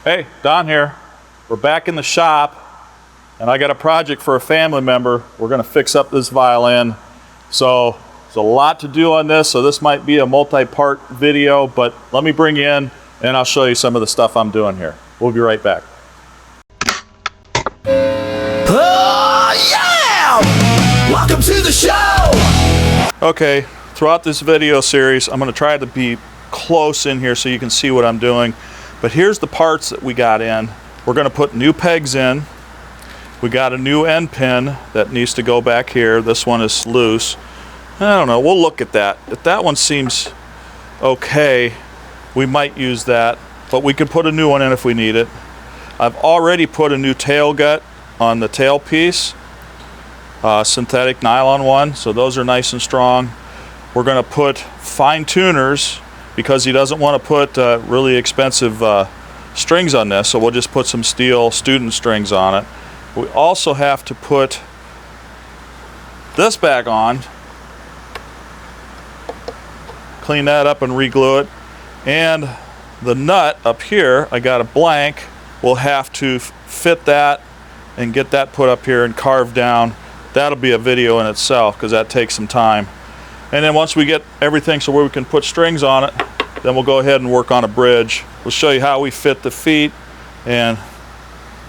Hey, Don here. We're back in the shop and I got a project for a family member. We're going to fix up this violin. So there's a lot to do on this, so this might be a multi-part video, but let me bring you in and I'll show you some of the stuff I'm doing here. We'll be right back. Oh yeah! Welcome to the show! Okay, throughout this video series, I'm going to try to be close in here so you can see what I'm doing. But here's the parts that we got in. We're going to put new pegs in. We got a new end pin that needs to go back here. This one is loose. I don't know, we'll look at that. If that one seems okay, we might use that, but we could put a new one in if we need it. I've already put a new tail gut on the tail piece, synthetic nylon one, so those are nice and strong. We're going to put fine tuners because he doesn't want to put really expensive strings on this, so we'll just put some steel student strings on it. We also have to put this back on, clean that up and re-glue it, and the nut up here, I got a blank. We'll have to fit that and get that put up here and carved down. That'll be a video in itself because that takes some time. And then once we get everything so where we can put strings on it, then we'll go ahead and work on a bridge. We'll show you how we fit the feet and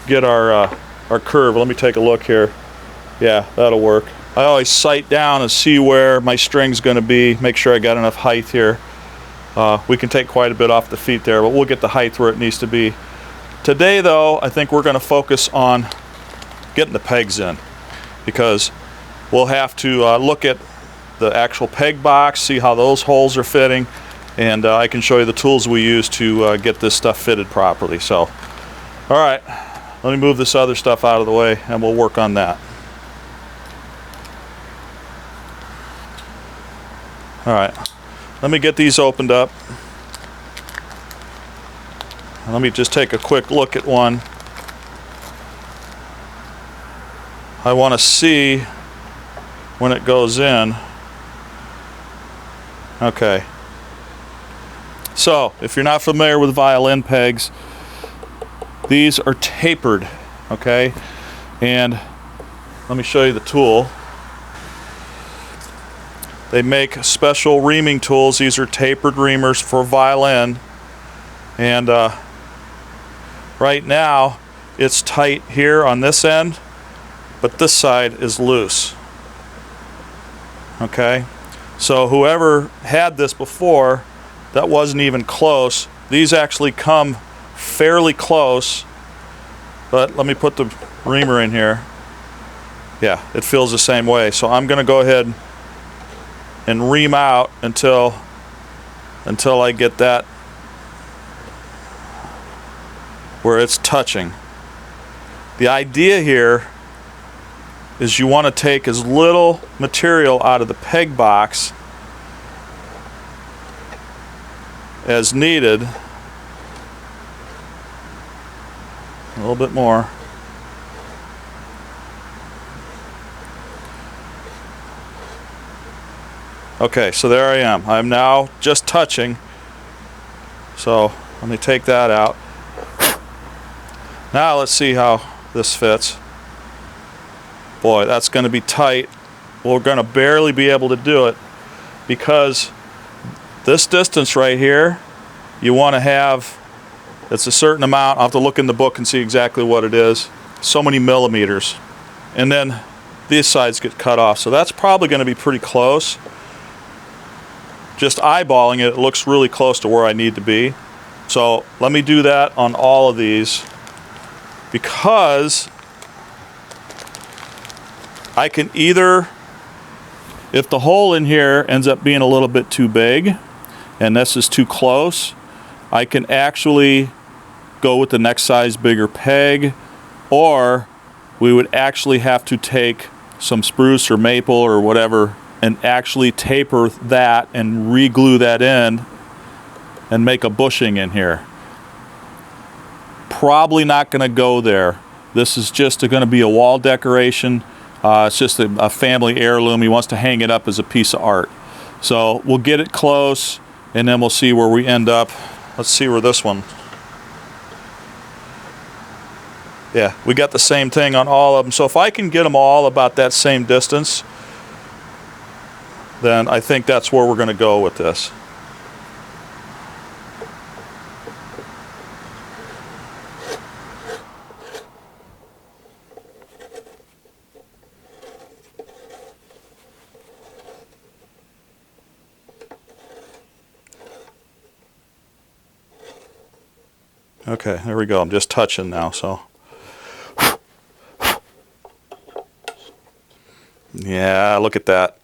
get our curve. Let me take a look here. Yeah, that'll work. I always sight down and see where my string's going to be, make sure I got enough height here. We can take quite a bit off the feet there, but we'll get the height where it needs to be. Today though, I think we're going to focus on getting the pegs in, because we'll have to look at the actual peg box, see how those holes are fitting, and I can show you the tools we use to get this stuff fitted properly. So, all right, let me move this other stuff out of the way and we'll work on that. All right, let me get these opened up. Let me just take a quick look at one. I want to see when it goes in. Okay. So, if you're not familiar with violin pegs, these are tapered, okay? And let me show you the tool. They make special reaming tools. These are tapered reamers for violin. And right now, it's tight here on this end, but this side is loose. Okay? So whoever had this before, that wasn't even close. These actually come fairly close, but let me put the reamer in here. Yeah, it feels the same way. So I'm going to go ahead and ream out until I get that where it's touching. The idea here is you want to take as little material out of the peg box as needed. A little bit more. Okay, so there I am. I'm now just touching. So let me take that out. Now let's see how this fits. Boy, that's going to be tight. We're going to barely be able to do it because this distance right here, you want to have, it's a certain amount. I'll have to look in the book and see exactly what it is. So many millimeters. And then these sides get cut off. So that's probably going to be pretty close. Just eyeballing it, it looks really close to where I need to be. So let me do that on all of these, because I can either, if the hole in here ends up being a little bit too big and this is too close, I can actually go with the next size bigger peg, or we would actually have to take some spruce or maple or whatever and actually taper that and re-glue that in and make a bushing in here. Probably not going to go there. This is just going to be a wall decoration. It's just a family heirloom. He wants to hang it up as a piece of art. So we'll get it close and then we'll see where we end up. Let's see where this one. Yeah, we got the same thing on all of them. So if I can get them all about that same distance, then I think that's where we're going to go with this. Okay, there we go. I'm just touching now, so. Yeah, look at that.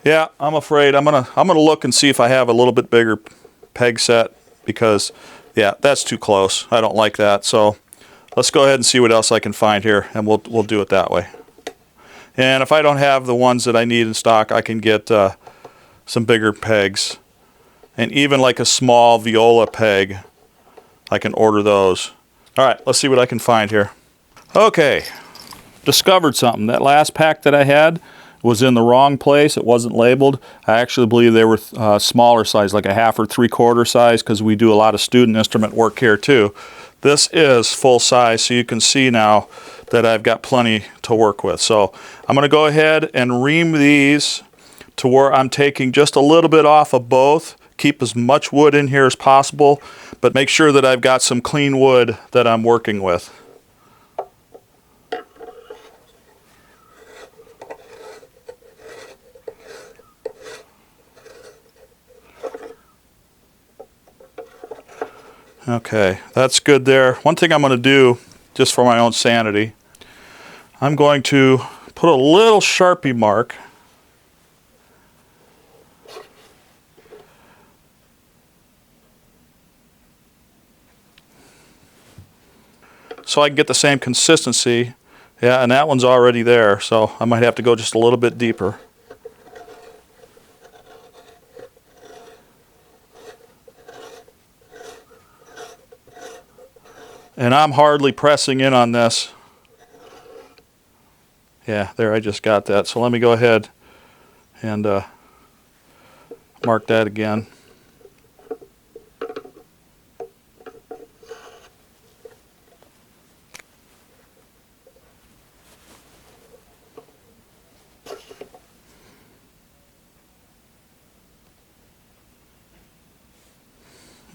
Yeah, I'm afraid I'm gonna look and see if I have a little bit bigger peg set, because yeah, that's too close. I don't like that. So let's go ahead and see what else I can find here, and we'll do it that way. And if I don't have the ones that I need in stock, I can get some bigger pegs. And even like a small viola peg, I can order those. All right, let's see what I can find here. Okay, discovered something. That last pack that I had was in the wrong place. It wasn't labeled. I actually believe they were smaller size, like a 1/2 or 3/4 size, because we do a lot of student instrument work here too. This is full size, so you can see now that I've got plenty to work with. So I'm going to go ahead and ream these to where I'm taking just a little bit off of both. Keep as much wood in here as possible, but make sure that I've got some clean wood that I'm working with. Okay, that's good there. One thing I'm going to do, just for my own sanity, I'm going to put a little Sharpie mark so I can get the same consistency. Yeah, and that one's already there, so I might have to go just a little bit deeper. And I'm hardly pressing in on this. Yeah, there, I just got that. So let me go ahead and mark that again.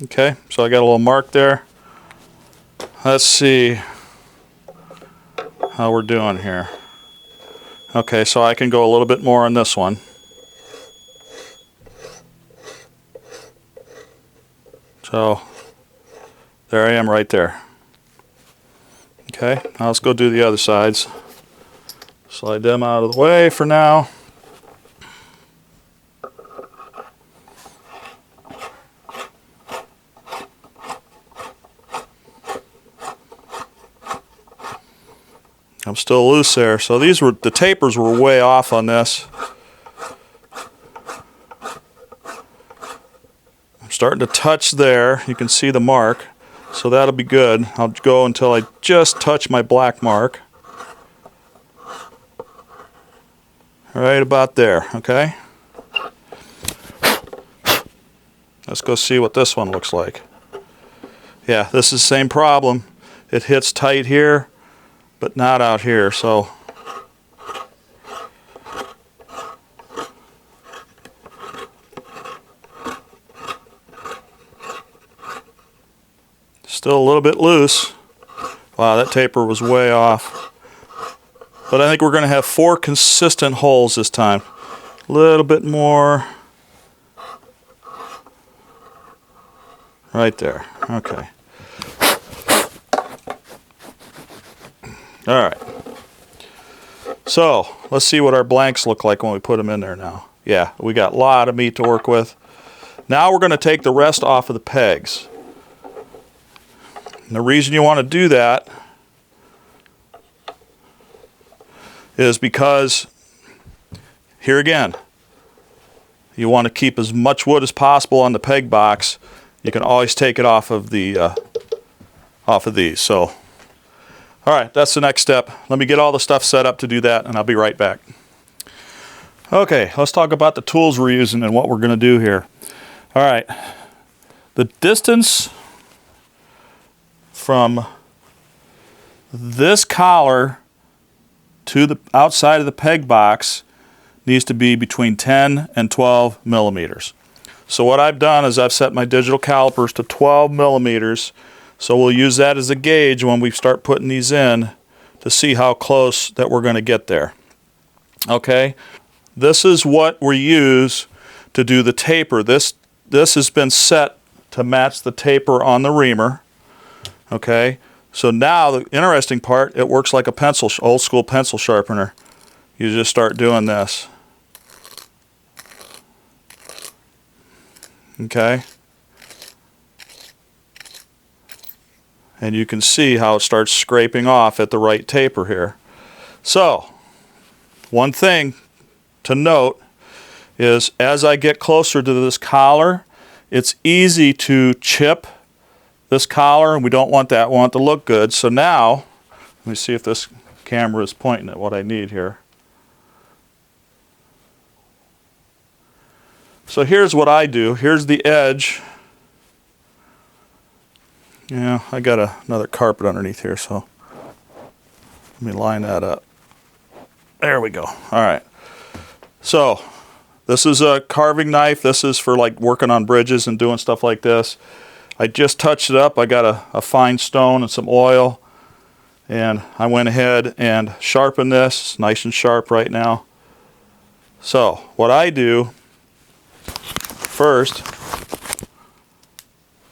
Okay, so I got a little mark there. Let's see how we're doing here. Okay, so I can go a little bit more on this one. So there I am right there. Okay, now let's go do the other sides. Slide them out of the way for now. I'm still loose there. So these were, the tapers were way off on this. I'm starting to touch there. You can see the mark. So that'll be good. I'll go until I just touch my black mark. Right about there, okay? Let's go see what this one looks like. Yeah, this is the same problem. It hits tight here, but not out here, so still a little bit loose. Wow, that taper was way off. But I think we're going to have 4 consistent holes this time. A little bit more. Right there. Okay. All right. So let's see what our blanks look like when we put them in there now. Yeah, we got a lot of meat to work with. Now we're going to take the rest off of the pegs. And the reason you want to do that is because, here again, you want to keep as much wood as possible on the peg box. You can always take it off of the off of these. So, all right, that's the next step. Let me get all the stuff set up to do that, and I'll be right back. Okay, let's talk about the tools we're using and what we're going to do here. All right, the distance from this collar to the outside of the peg box needs to be between 10 and 12 millimeters. So what I've done is I've set my digital calipers to 12 millimeters. So we'll use that as a gauge when we start putting these in to see how close that we're going to get there. Okay, this is what we use to do the taper. This has been set to match the taper on the reamer. Okay, so now the interesting part, it works like a pencil, old school pencil sharpener. You just start doing this. Okay, and you can see how it starts scraping off at the right taper here. So one thing to note is as I get closer to this collar, it's easy to chip this collar, and we don't want that. We want it to look good. So now, let me see if this camera is pointing at what I need here. So here's what I do. Here's the edge. Yeah, I got another carpet underneath here, so let me line that up. There we go. All right. So this is a carving knife. This is for like working on bridges and doing stuff like this. I just touched it up. I got a fine stone and some oil, and I went ahead and sharpened this. It's nice and sharp right now. So what I do first,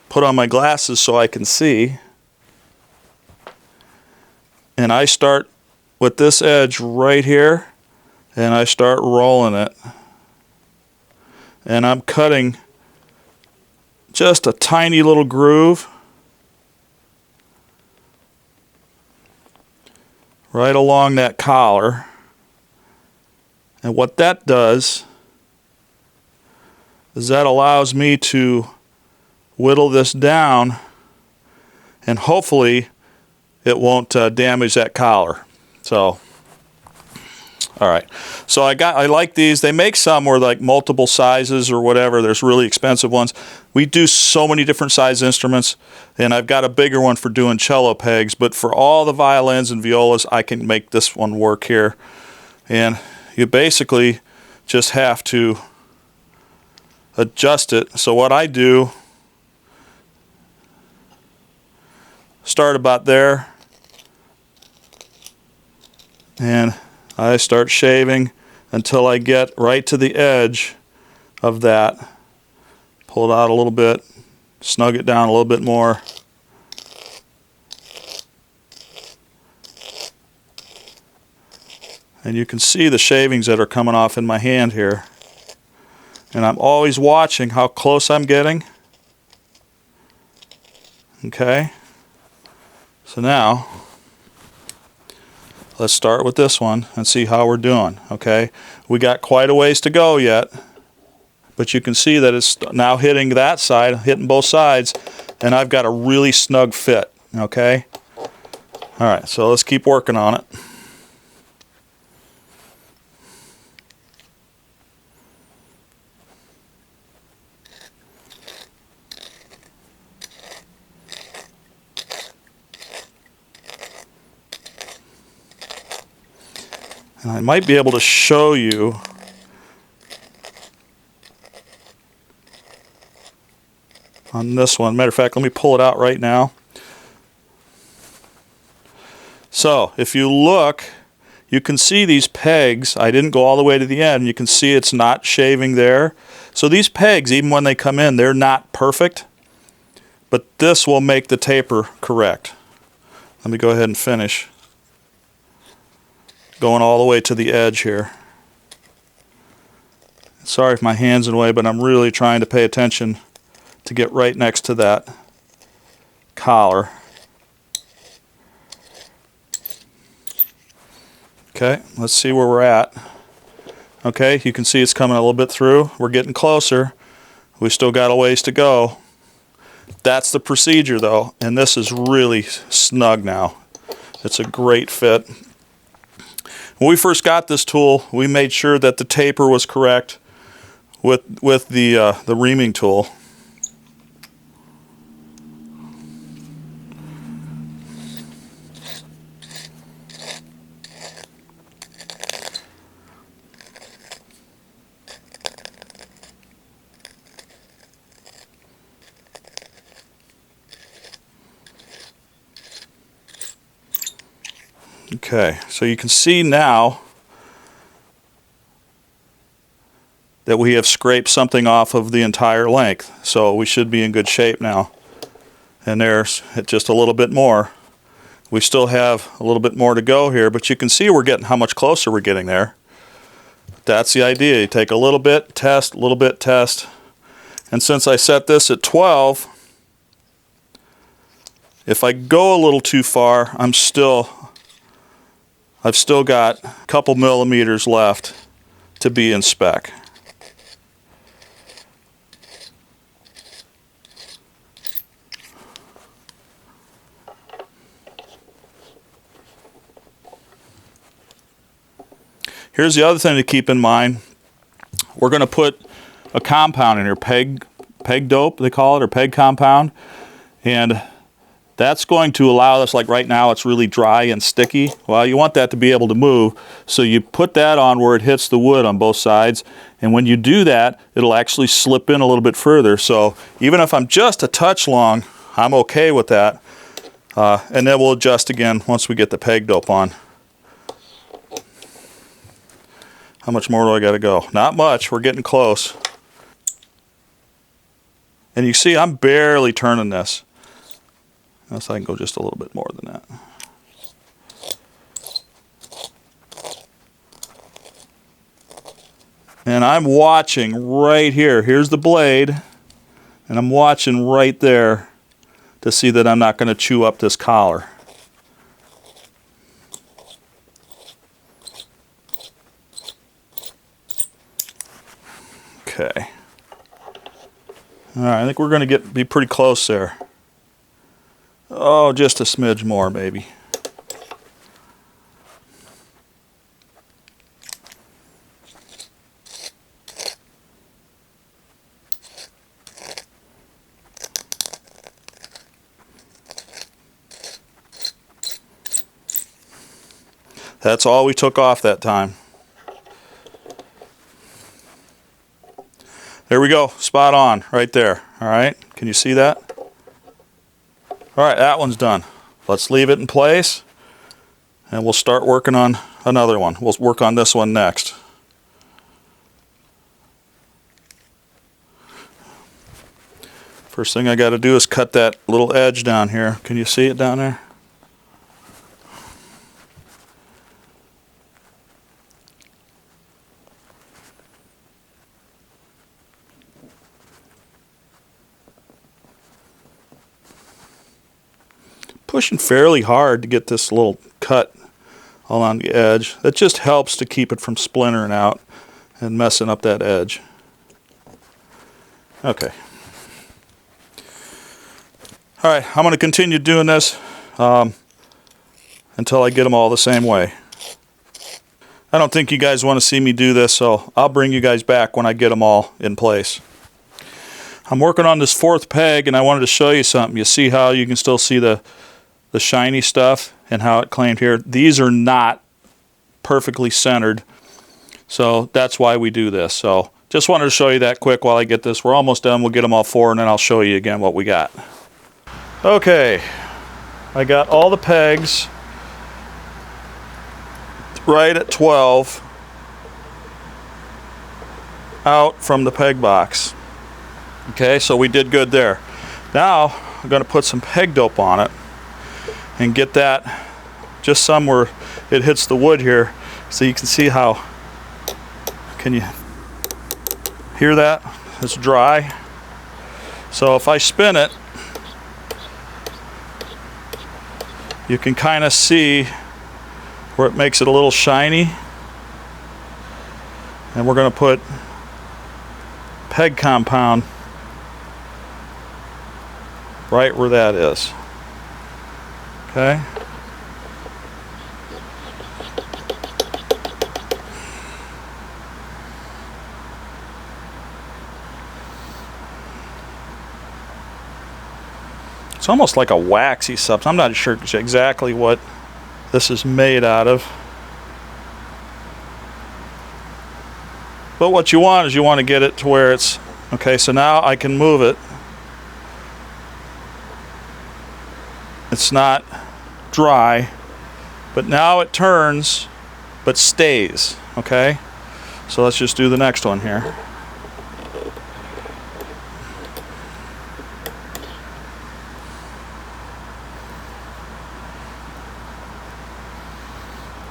put on my glasses so I can see, and I start with this edge right here, and I start rolling it, and I'm cutting just a tiny little groove right along that collar. And what that does is that allows me to whittle this down, and hopefully it won't damage that collar. So, all right. So I like these. They make some where like multiple sizes or whatever. There's really expensive ones. We do so many different size instruments, and I've got a bigger one for doing cello pegs, but for all the violins and violas, I can make this one work here. And you basically just have to adjust it. So what I do, start about there, and I start shaving until I get right to the edge of that. Pull it out a little bit, snug it down a little bit more. And you can see the shavings that are coming off in my hand here. And I'm always watching how close I'm getting. Okay. So now, let's start with this one and see how we're doing. Okay. We got quite a ways to go yet, but you can see that it's now hitting that side, hitting both sides, and I've got a really snug fit. Okay. All right. So let's keep working on it. And I might be able to show you on this one. Matter of fact, let me pull it out right now. So if you look, you can see these pegs. I didn't go all the way to the end. You can see it's not shaving there. So these pegs, even when they come in, they're not perfect. But this will make the taper correct. Let me go ahead and finish. Going all the way to the edge here. Sorry if my hand's in the way, but I'm really trying to pay attention to get right next to that collar. Okay, let's see where we're at. Okay, you can see it's coming a little bit through. We're getting closer. We still got a ways to go. That's the procedure though, and this is really snug now. It's a great fit. When we first got this tool, we made sure that the taper was correct with the reaming tool. Okay, so you can see now that we have scraped something off of the entire length. So we should be in good shape now. And there's just a little bit more. We still have a little bit more to go here, but you can see we're getting how much closer we're getting there. That's the idea. You take a little bit, test, a little bit, test. And since I set this at 12, if I go a little too far, I've still got a couple millimeters left to be in spec. Here's the other thing to keep in mind. We're going to put a compound in here, peg dope they call it, or peg compound, and that's going to allow us, like right now it's really dry and sticky. Well, you want that to be able to move, so you put that on where it hits the wood on both sides, and when you do that, it'll actually slip in a little bit further. So even if I'm just a touch long, I'm okay with that, and then we'll adjust again once we get the peg dope on. How much more do I got to go? Not much. We're getting close. And you see I'm barely turning this. Unless I can go just a little bit more than that. And I'm watching right here. Here's the blade. And I'm watching right there to see that I'm not going to chew up this collar. Okay. All right, I think we're going to be pretty close there. Oh, just a smidge more, maybe. That's all we took off that time. There we go, spot on, right there. All right, can you see that? All right, that one's done. Let's leave it in place, and we'll start working on another one. We'll work on this one next. First thing I got to do is cut that little edge down here. Can you see it down there? Pushing fairly hard to get this little cut along the edge. That just helps to keep it from splintering out and messing up that edge. Okay. All right, I'm going to continue doing this until I get them all the same way. I don't think you guys want to see me do this, so I'll bring you guys back when I get them all in place. I'm working on this fourth peg, and I wanted to show you something. You see how you can still see the shiny stuff and how it claimed here. These are not perfectly centered, so that's why we do this. So just wanted to show you that quick while I get this. We're almost done. We'll get them all four, and then I'll show you again what we got. Okay, I got all the pegs right at 12 out from the peg box. Okay, so we did good there. Now I'm going to put some peg dope on it and get that just somewhere it hits the wood here, so you can see how, can you hear that? It's dry. So if I spin it, you can kind of see where it makes it a little shiny. And we're going to put peg compound right where that is. Okay. It's almost like a waxy substance. I'm not sure exactly what this is made out of. But what you want is you want to get it to where it's, okay, so now I can move it. It's not dry. But now it turns, but stays, okay? So let's just do the next one here.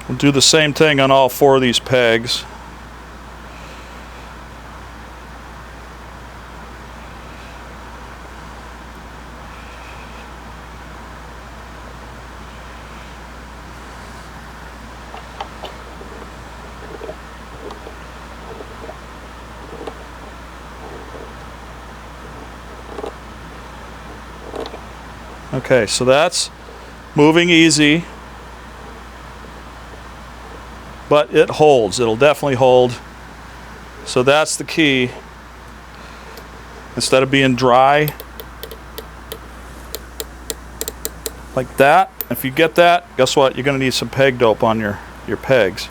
We'll do the same thing on all 4 of these pegs. Okay, so that's moving easy, but it holds. It'll definitely hold. So that's the key. Instead of being dry like that, if you get that, guess what? You're going to need some peg dope on your pegs.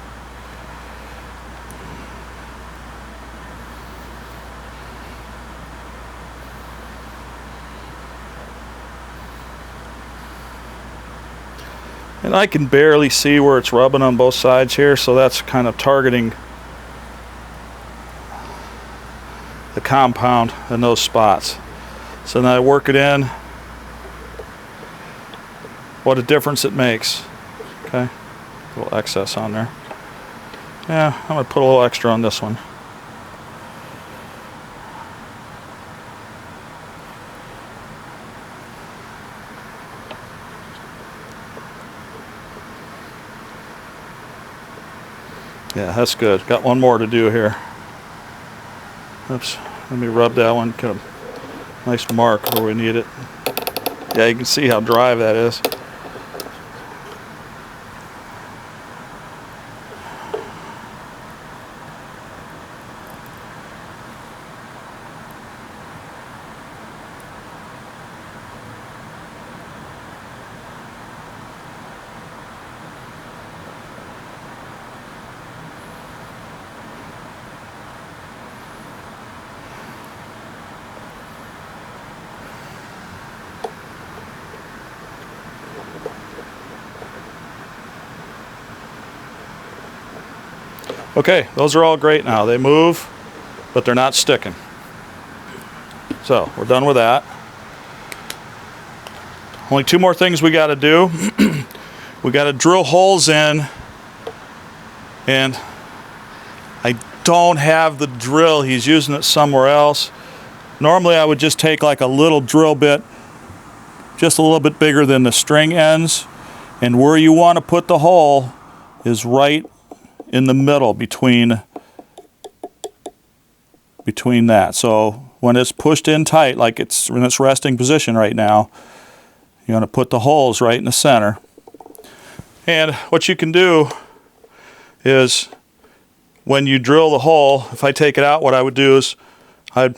And I can barely see where it's rubbing on both sides here, so that's kind of targeting the compound in those spots. So now I work it in. What a difference it makes. Okay, a little excess on there. Yeah, I'm gonna put a little extra on this one. Yeah, that's good. Got one more to do here. Oops, let me rub that one. Get a nice mark where we need it. Yeah, you can see how dry that is. Okay, those are all great now. They move, but they're not sticking. So we're done with that. Only 2 more things we got to do. We got to drill holes in, and I don't have the drill. He's using it somewhere else. Normally I would just take like a little drill bit, just a little bit bigger than the string ends, and where you want to put the hole is right in the middle between that. So when it's pushed in tight, like it's in its resting position right now, you want to put the holes right in the center. And what you can do is when you drill the hole, if I take it out, what I would do is I'd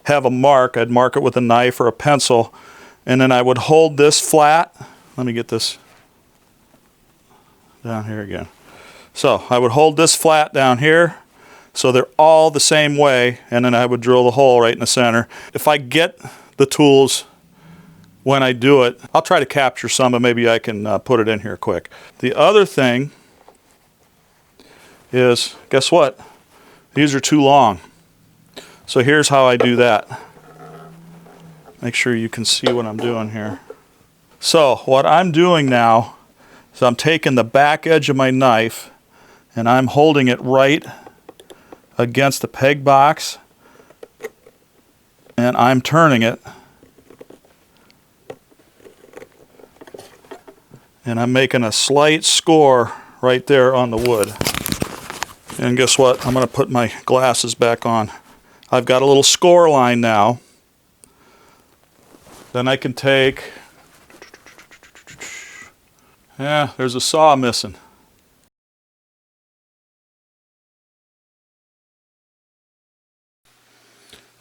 have a mark. I'd mark it with a knife or a pencil, and then I would hold this flat. Let me get this down here again. So I would hold this flat down here so they're all the same way, and then I would drill the hole right in the center. If I get the tools when I do it, I'll try to capture some, and maybe I can put it in here quick. The other thing is, guess what? These are too long. So here's how I do that. Make sure you can see what I'm doing here. So what I'm doing now is I'm taking the back edge of my knife and I'm holding it right against the peg box, and I'm turning it, and I'm making a slight score right there on the wood. And guess what? I'm going to put my glasses back on. I've got a little score line now. Then I can take, yeah, there's a saw missing.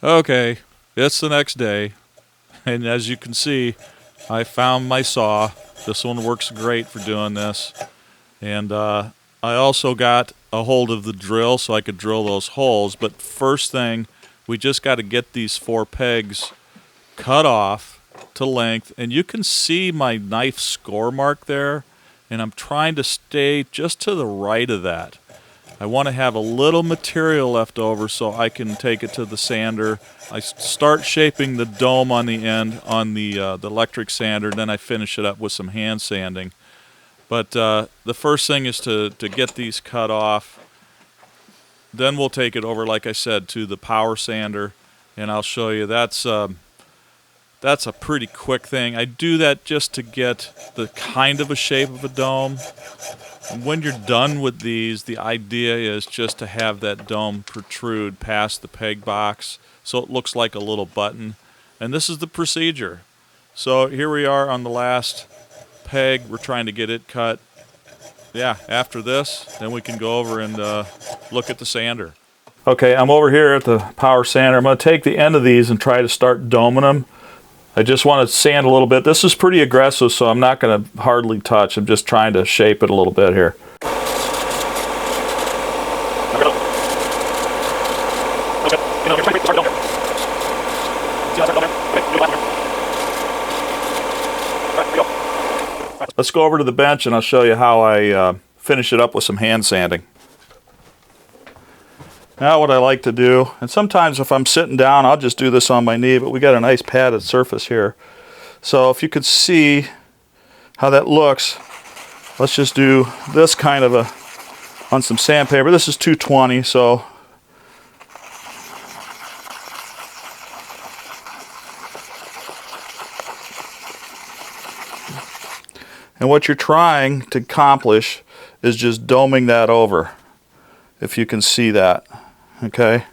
Okay, it's the next day, and as you can see, I found my saw. This one works great for doing this. And I also got a hold of the drill so I could drill those holes. But first thing, we just got to get these 4 pegs cut off to length. And you can see my knife score mark there. and I'm trying to stay just to the right of that. I want to have a little material left over so I can take it to the sander. I start shaping the dome on the end on the electric sander, then I finish it up with some hand sanding. But the first thing is to get these cut off. Then we'll take it over, like I said, to the power sander, and I'll show you. That's a pretty quick thing. I do that just to get the kind of a shape of a dome. And when you're done with these, the idea is just to have that dome protrude past the peg box so it looks like a little button. And this is the procedure. So here we are on the last peg. We're trying to get it cut. Yeah, after this, then we can go over and look at the sander. Okay, I'm over here at the power sander. I'm going to take the end of these and try to start doming them. I just want to sand a little bit. This is pretty aggressive, so I'm not going to hardly touch. I'm just trying to shape it a little bit here. Let's go over to the bench and I'll show you how I finish it up with some hand sanding. Now what I like to do, and sometimes if I'm sitting down I'll just do this on my knee, but we got a nice padded surface here. So if you could see how that looks, let's just do this kind of on some sandpaper. This is 220, so and what you're trying to accomplish is just doming that over, if you can see that. Okay,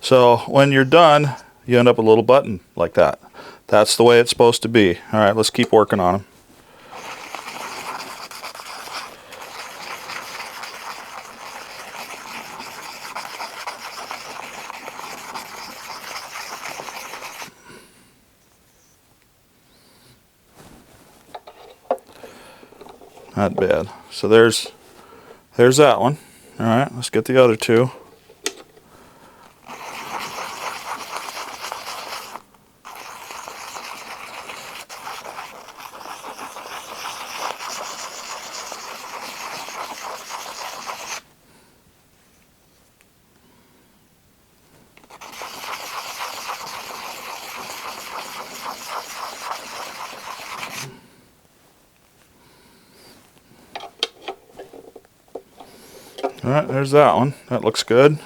so when you're done you end up with a little button like that. That's the way it's supposed to be. Alright, let's keep working on them. Not bad. So there's that one. Alright, let's get the other two. Alright, there's that one. That looks good.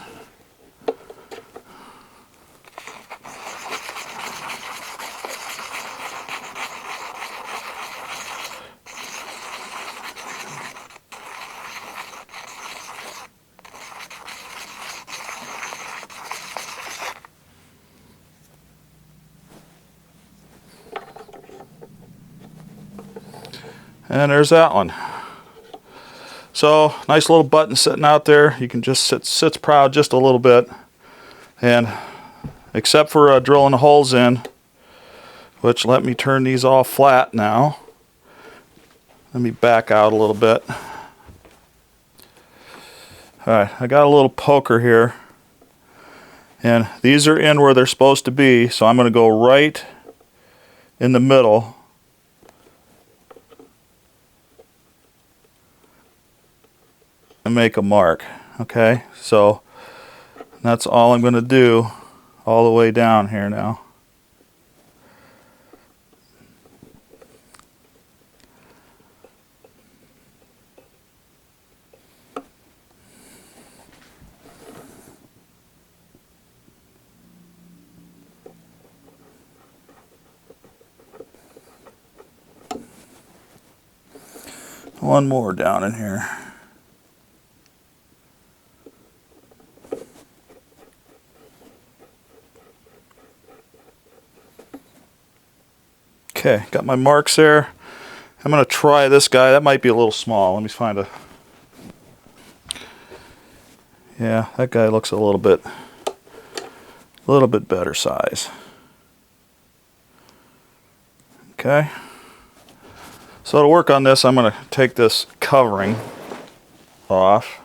And there's that one. So nice little button sitting out there. You can just sits proud just a little bit, and except for drilling the holes in, which let me turn these all flat now. Let me back out a little bit. Alright, I got a little poker here, and these are in where they're supposed to be, so I'm going to go right in the middle. And make a mark. Okay, so that's all I'm going to do all the way down here now. One more down in here. Okay, got my marks there. I'm going to try this guy. That might be a little small. Let me find a... Yeah, that guy looks a little bit better size. Okay. So to work on this, I'm going to take this covering off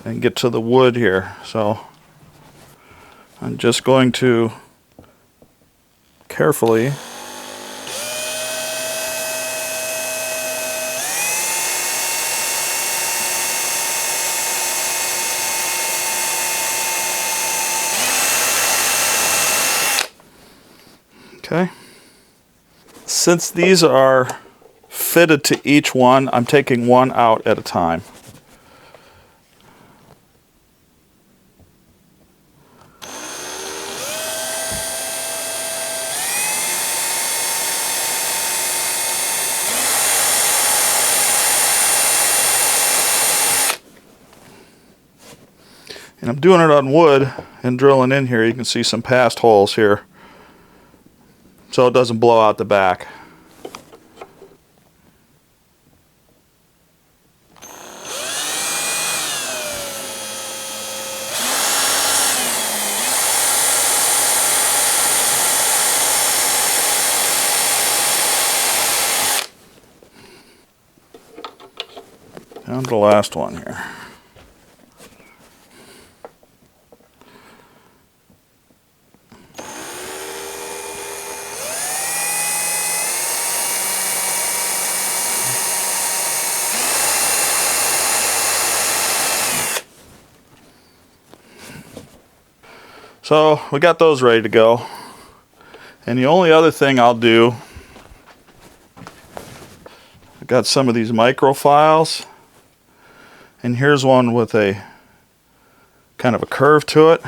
and get to the wood here. So I'm just going to carefully Okay. Since these are fitted to each one, I'm taking one out at a time. And I'm doing it on wood and drilling in here. You can see some past holes here, so it doesn't blow out the back. Down to the last one here. So we got those ready to go. And the only other thing I'll do, I got some of these micro files, and here's one with a kind of a curve to it.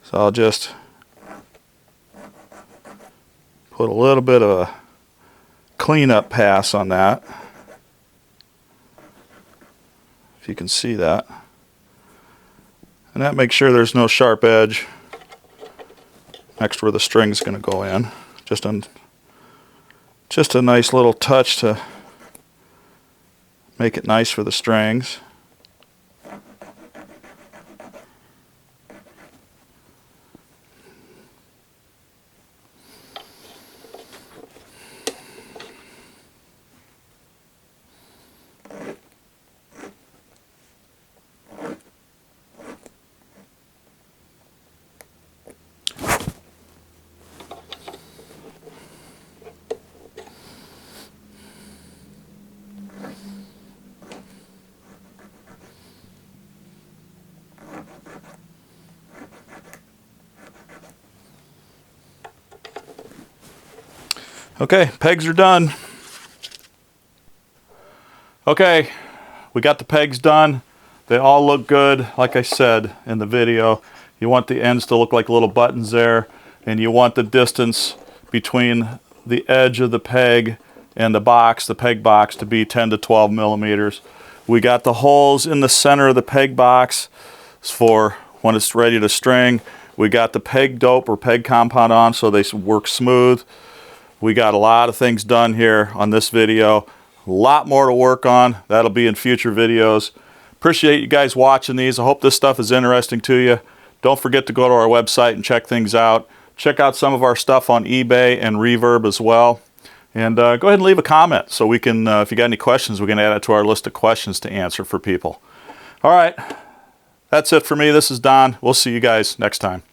So I'll just put a little bit of a cleanup pass on that, if you can see that. And that makes sure there's no sharp edge next where the string's going to go in. Just a nice little touch to make it nice for the strings. Okay, pegs are done. Okay, we got the pegs done. They all look good. Like I said in the video, you want the ends to look like little buttons there, and you want the distance between the edge of the peg and the box, the peg box, to be 10 to 12 millimeters. We got the holes in the center of the peg box for when it's ready to string. We got the peg dope or peg compound on so they work smooth. We got a lot of things done here on this video. A lot more to work on. That'll be in future videos. Appreciate you guys watching these. I hope this stuff is interesting to you. Don't forget to go to our website and check things out. Check out some of our stuff on eBay and Reverb as well. And go ahead and leave a comment so we can, if you got any questions, we can add it to our list of questions to answer for people. All right, that's it for me. This is Don. We'll see you guys next time.